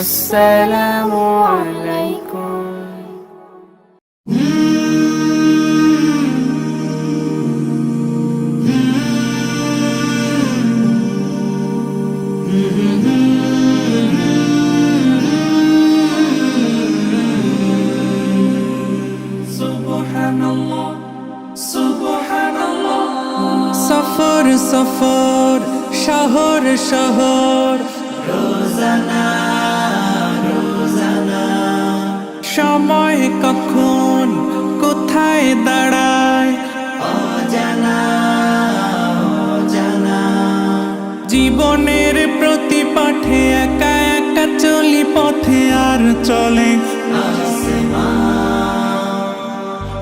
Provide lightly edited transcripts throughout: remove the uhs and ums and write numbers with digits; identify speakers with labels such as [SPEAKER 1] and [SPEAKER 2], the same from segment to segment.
[SPEAKER 1] আসসালামু আলাইকুম।
[SPEAKER 2] সফর সফর শহর শহর
[SPEAKER 1] রোজানা রোজানা
[SPEAKER 2] সময় কখন কোথায় দাঁড়ায়
[SPEAKER 1] অজানা অজানা
[SPEAKER 2] জীবনের প্রতি পাঠে একা একা চলি পথে আর চলে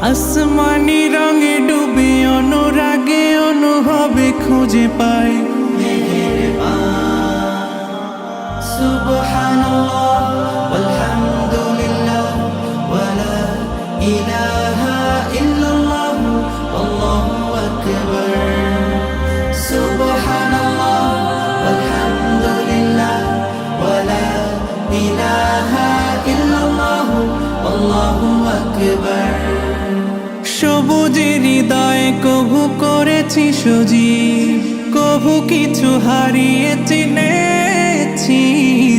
[SPEAKER 2] আসমানি রঙে ডুবে অনুরাগে অনুভবে খুঁজে পাই
[SPEAKER 1] সুবহানাল্লাহ ওয়ালহামদুলিল্লাহ ওয়ালা ইলাহা ইল্লাল্লাহ আল্লাহু আকবার। সুবহানাল্লাহ ওয়ালহামদুলিল্লাহ ওয়ালা ইলাহা ইল্লাল্লাহ আল্লাহু আকবার।
[SPEAKER 2] সবুজের হৃদয় কভু করেছি সজীব, কভু কিছু হারিয়ে চিনেছি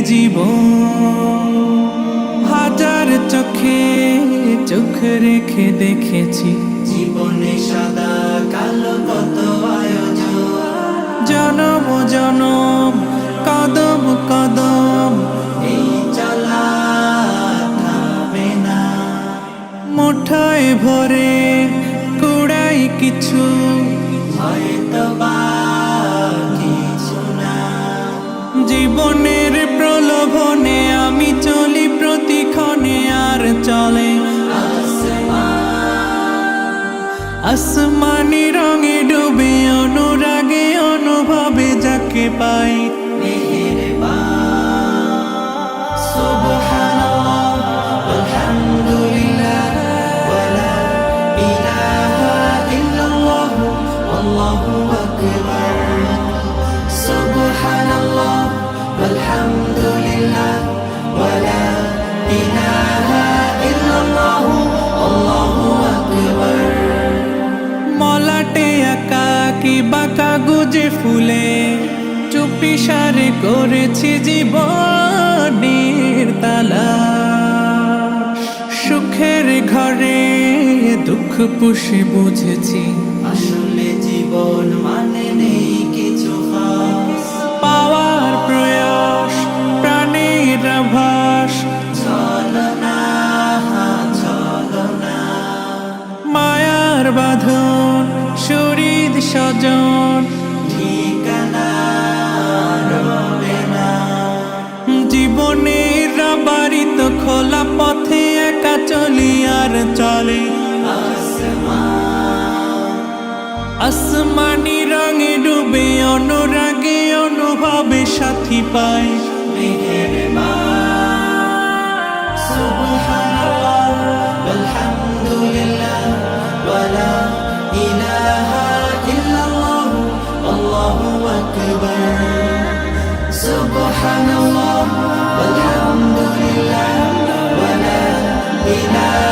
[SPEAKER 2] জীবন। হাজার চোখে চোখ রেখে দেখেছি
[SPEAKER 1] জীবনে সাদা কালো কত আয়োজন,
[SPEAKER 2] জনম জনম কদম কদম
[SPEAKER 1] এই চলা থামবে না।
[SPEAKER 2] মুঠোয় ভরে কুড়াই কিছু
[SPEAKER 1] হয়তো বা কিছু না।
[SPEAKER 2] জীবনের প্রলোভনে আমি চলি প্রতিক্ষণে আর চলে আসমানি রঙে ডুবে অনুরাগে অনুভবে যাকে পাই
[SPEAKER 1] সুবহানাল্লাহ ওয়ালহামদুলিল্লাহ ওয়ালা ইলাহা ইল্লাল্লাহ আল্লাহু আকবার। সুবহানাল্লাহ ওয়ালহামদুলিল্লাহ ওয়ালা ইলাহা ইল্লাল্লাহ আল্লাহু আকবার।
[SPEAKER 2] মলাটে একাকি বাঁকা গুজে ফুলে চুপি সারে করেছি জীবনের তালা। সুখের ঘরে দুঃখ পুষে বুঝেছি
[SPEAKER 1] আসলে জীবন মানে নেই কিছু খাস,
[SPEAKER 2] পাওয়ার প্রয়াস প্রাণের আভাস
[SPEAKER 1] চলো না চলো না।
[SPEAKER 2] মায়ার বাঁধন শরীর স্বজন
[SPEAKER 1] ঠিকানা রবে না।
[SPEAKER 2] জীবনের বাড়িত খোলা পথে একা চলি আর চলে আসমানি রঙে ডুবে অনুরাগে অনুভবে সাথী পাই
[SPEAKER 1] সুবহানাল্লাহ ওয়ালহামদুলিল্লাহ ওয়ালা ইলাহা ইল্লাল্লাহ আল্লাহু আকবার। সুবহানাল্লাহ ওয়ালহামদুলিল্লাহ ওয়ালা ইলাহা